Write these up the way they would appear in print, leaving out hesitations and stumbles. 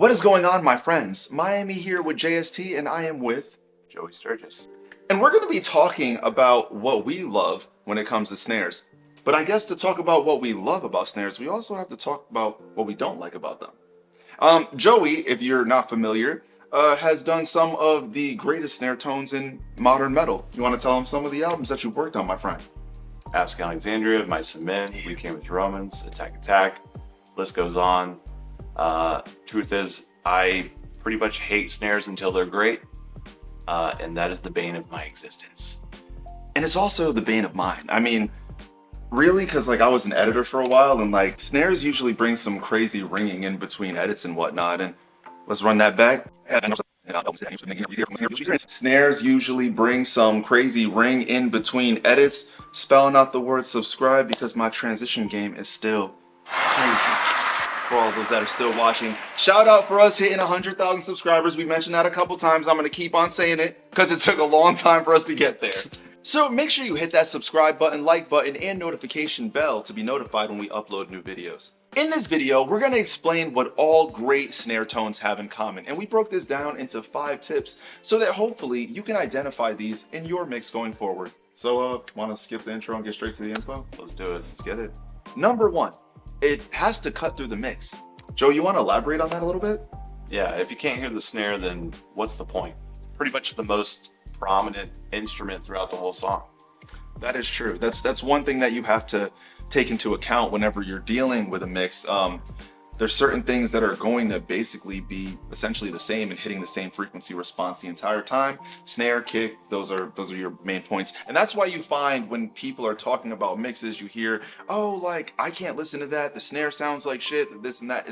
What is going on, my friends? Miami here with JST, and I am with Joey Sturgis. And we're going to be talking about what we love when it comes to snares. But I guess to talk about what we love about snares, we also have to talk about what we don't like about them. Joey, if you're not familiar, has done some of the greatest snare tones in modern metal. You want to tell him some of the albums that you've worked on, my friend? Ask Alexandria, Mice and Men, We Came as Romans, Attack Attack, list goes on. Truth is, I pretty much hate snares until they're great, and that is the bane of my existence. And it's also the bane of mine. I mean, really, because I was an editor for a while, and snares usually bring some crazy ringing in between edits and whatnot. And let's run that back. Snares usually bring some crazy ring in between edits, spelling out the word subscribe because my transition game is still crazy. For all those that are still watching, shout out for us hitting 100,000 subscribers. We mentioned that a couple times. I'm going to keep on saying it because it took a long time for us to get there. So make sure you hit that subscribe button, like button, and notification bell to be notified when we upload new videos. In this video, we're going to explain what all great snare tones have in common, and we broke this down into 5 tips so that hopefully you can identify these in your mix going forward. So, want to skip the intro and get straight to the info? Let's do it. Let's get it. Number 1, it has to cut through the mix. Joe, you want to elaborate on that a little bit? Yeah, if you can't hear the snare, then what's the point? It's pretty much the most prominent instrument throughout the whole song. That is true. That's one thing that you have to take into account whenever you're dealing with a mix. There's certain things that are going to basically be essentially the same and hitting the same frequency response the entire time. Snare, kick, those are your main points. And that's why you find when people are talking about mixes, you hear, oh, I can't listen to that. The snare sounds like shit, this and that.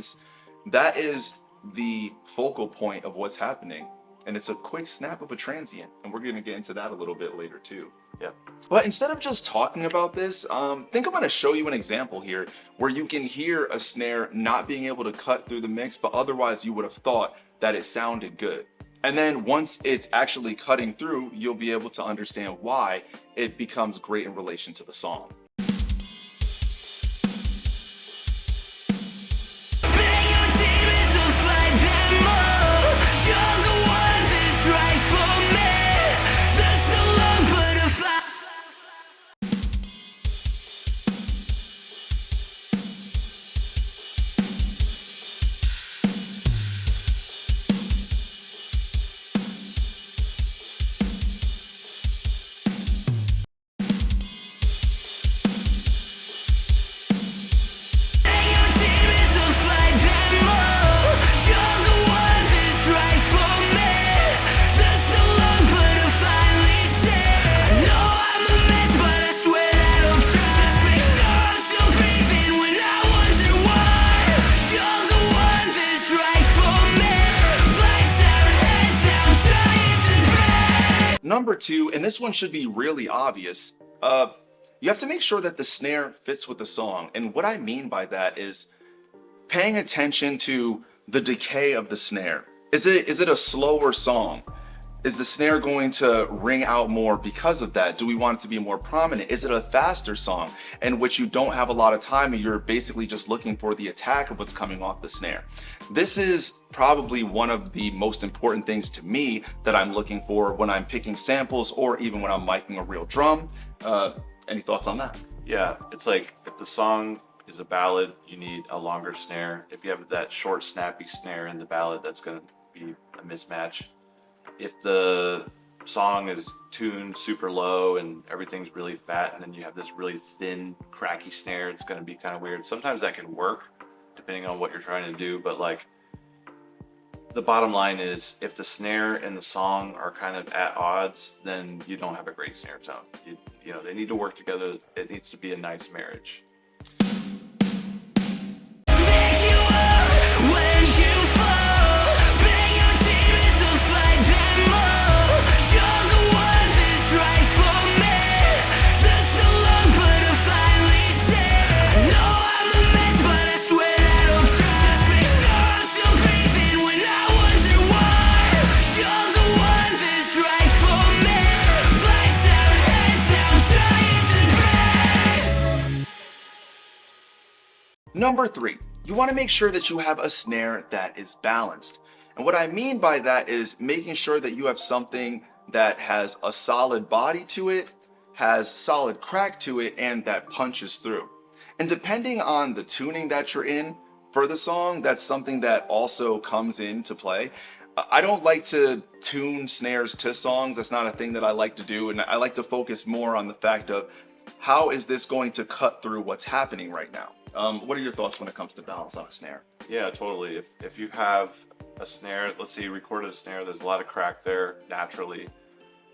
That is the focal point of what's happening. And it's a quick snap of a transient. And we're gonna get into that a little bit later too. Yep. But instead of just talking about this, think I'm gonna show you an example here where you can hear a snare not being able to cut through the mix, but otherwise you would have thought that it sounded good. And then once it's actually cutting through, you'll be able to understand why it becomes great in relation to the song. Number 2, and this one should be really obvious, you have to make sure that the snare fits with the song. And what I mean by that is paying attention to the decay of the snare. Is it a slower song? Is the snare going to ring out more because of that? Do we want it to be more prominent? Is it a faster song in which you don't have a lot of time and you're basically just looking for the attack of what's coming off the snare? This is probably one of the most important things to me that I'm looking for when I'm picking samples or even when I'm miking a real drum. Any thoughts on that? Yeah, it's like if the song is a ballad, you need a longer snare. If you have that short, snappy snare in the ballad, that's going to be a mismatch. If the song is tuned super low and everything's really fat and then you have this really thin, cracky snare, it's going to be kind of weird. Sometimes that can work depending on what you're trying to do, but the bottom line is if the snare and the song are kind of at odds, then you don't have a great snare tone. You know, they need to work together. It needs to be a nice marriage. Number 3, you want to make sure that you have a snare that is balanced. And what I mean by that is making sure that you have something that has a solid body to it, has solid crack to it, and that punches through. And depending on the tuning that you're in for the song, that's something that also comes into play. I don't like to tune snares to songs. That's not a thing that I like to do. And I like to focus more on the fact of how is this going to cut through what's happening right now? What are your thoughts when it comes to balance on a snare? Yeah, totally. If you have a snare, let's say you recorded a snare, there's a lot of crack there naturally,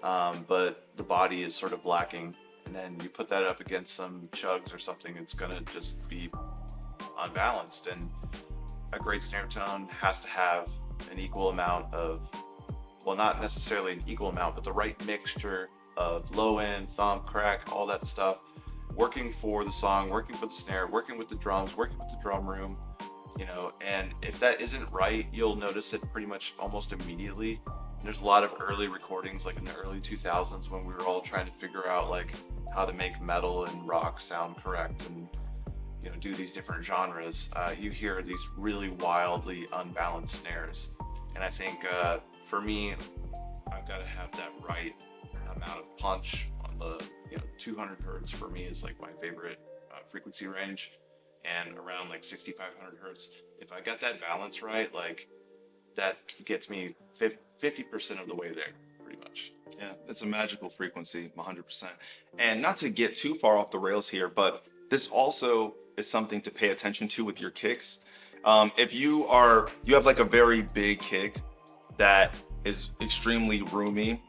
but the body is sort of lacking, and then you put that up against some chugs or something, it's gonna just be unbalanced. And a great snare tone has to have an equal amount of, well, not necessarily an equal amount, but the right mixture of low end, thump, crack, all that stuff, working for the song, working for the snare, working with the drums, working with the drum room, and if that isn't right, you'll notice it pretty much almost immediately. And there's a lot of early recordings, like in the early 2000s, when we were all trying to figure out like how to make metal and rock sound correct, and do these different genres. You hear these really wildly unbalanced snares, and I think for me, I've got to have that right amount of punch on the 200 hertz for me is like my favorite frequency range, and around like 6500 hertz, if I got that balance right, like that gets me 50% of the way there pretty much. Yeah, it's a magical frequency, 100%. And not to get too far off the rails here, but this also is something to pay attention to with your kicks. If you have like a very big kick that is extremely roomy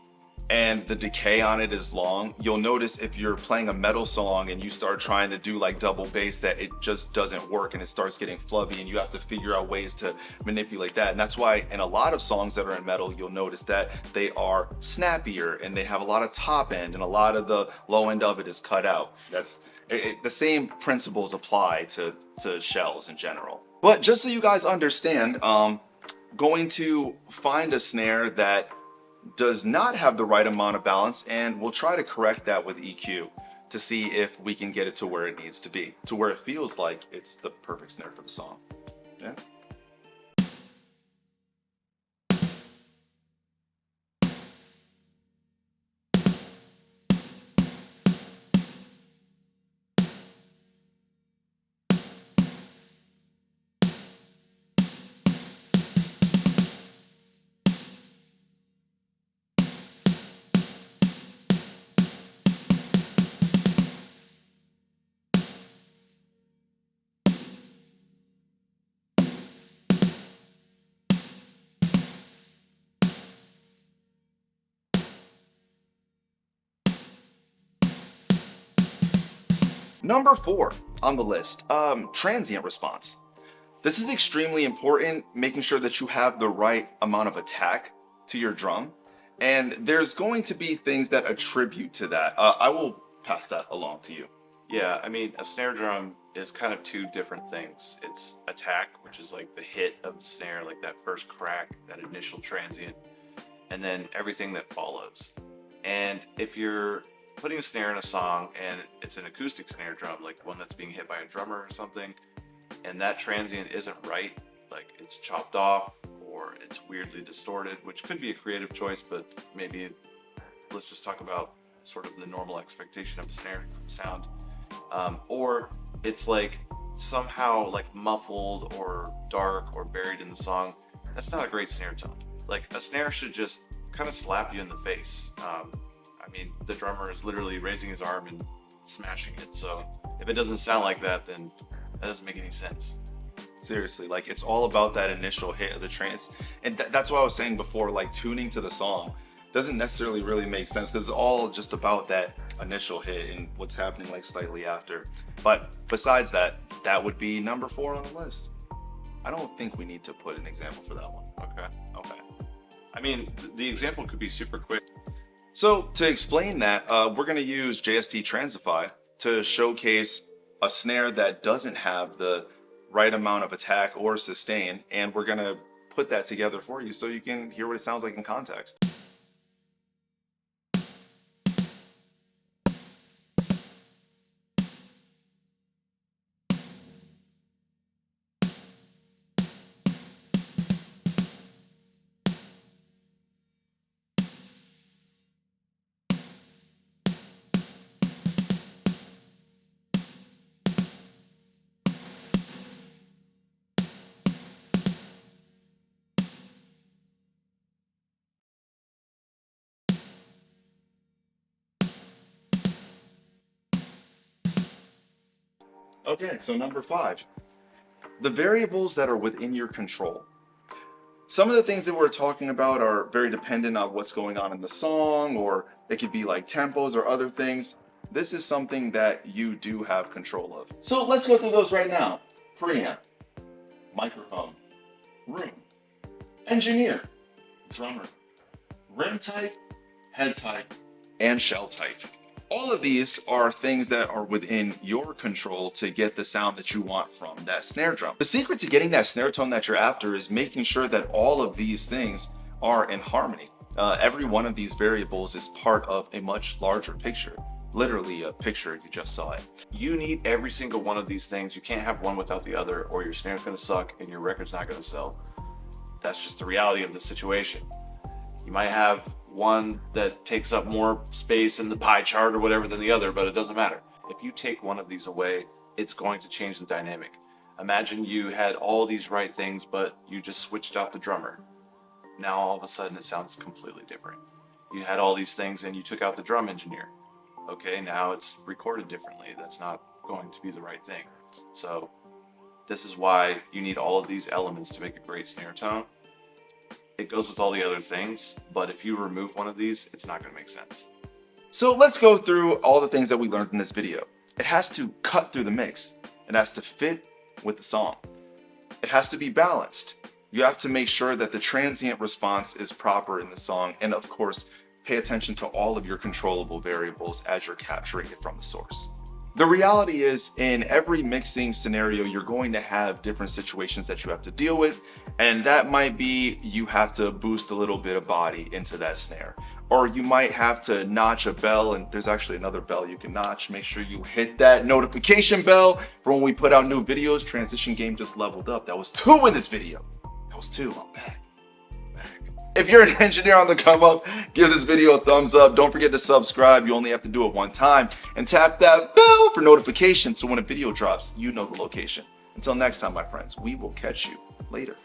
and the decay on it is long, you'll notice if you're playing a metal song and you start trying to do like double bass, that it just doesn't work and it starts getting flubby, and you have to figure out ways to manipulate that. And that's why in a lot of songs that are in metal, you'll notice that they are snappier and they have a lot of top end, and a lot of the low end of it is cut out. The same principles apply to shells in general. But just so you guys understand, going to find a snare that does not have the right amount of balance, and we'll try to correct that with EQ to see if we can get it to where it needs to be, to where it feels like it's the perfect snare for the song. Yeah. Number 4 on the list, transient response. This is extremely important, making sure that you have the right amount of attack to your drum. And there's going to be things that attribute to that. I will pass that along to you. Yeah, I mean, a snare drum is kind of two different things. It's attack, which is like the hit of the snare, like that first crack, that initial transient, and then everything that follows. And if you're putting a snare in a song and it's an acoustic snare drum, like one that's being hit by a drummer or something, and that transient isn't right, like it's chopped off or it's weirdly distorted, which could be a creative choice, but maybe let's just talk about sort of the normal expectation of a snare sound. Or it's like somehow like muffled or dark or buried in the song. That's not a great snare tone. Like a snare should just kind of slap you in the face. I mean, the drummer is literally raising his arm and smashing it. So if it doesn't sound like that, then that doesn't make any sense. Seriously, like it's all about that initial hit of the trance. And that's what I was saying before, like tuning to the song doesn't necessarily really make sense because it's all just about that initial hit and what's happening like slightly after. But besides that, that would be number 4 on the list. I don't think we need to put an example for that one. Okay. I mean, the example could be super quick. So to explain that, we're going to use JST Transify to showcase a snare that doesn't have the right amount of attack or sustain, and we're going to put that together for you so you can hear what it sounds like in context. Okay, so number 5, the variables that are within your control. Some of the things that we're talking about are very dependent on what's going on in the song, or it could be like tempos or other things. This is something that you do have control of. So let's go through those right now. Preamp, microphone, room, engineer, drummer, rim type, head type, and shell type. All of these are things that are within your control to get the sound that you want from that snare drum. The secret to getting that snare tone that you're after is making sure that all of these things are in harmony. Every one of these variables is part of a much larger picture. Literally a picture, you just saw it. You need every single one of these things. You can't have one without the other, or your snare's gonna suck and your record's not gonna sell. That's just the reality of the situation. You might have one that takes up more space in the pie chart or whatever than the other, but it doesn't matter. If you take one of these away, it's going to change the dynamic. Imagine you had all these right things, but you just switched out the drummer. Now all of a sudden it sounds completely different. You had all these things and you took out the drum engineer. Okay, now it's recorded differently. That's not going to be the right thing. So this is why you need all of these elements to make a great snare tone. It goes with all the other things, but if you remove one of these, it's not going to make sense. So let's go through all the things that we learned in this video. It has to cut through the mix. It has to fit with the song. It has to be balanced. You have to make sure that the transient response is proper in the song, and of course, pay attention to all of your controllable variables as you're capturing it from the source. The reality is, in every mixing scenario, you're going to have different situations that you have to deal with, and that might be you have to boost a little bit of body into that snare, or you might have to notch a bell, and there's actually another bell you can notch. Make sure you hit that notification bell for when we put out new videos. Transition game just leveled up. That was 2 in this video. That was 2. I'm back. If you're an engineer on the come up, give this video a thumbs up. Don't forget to subscribe. You only have to do it one time. And tap that bell for notifications so when a video drops, you know the location. Until next time, my friends, we will catch you later.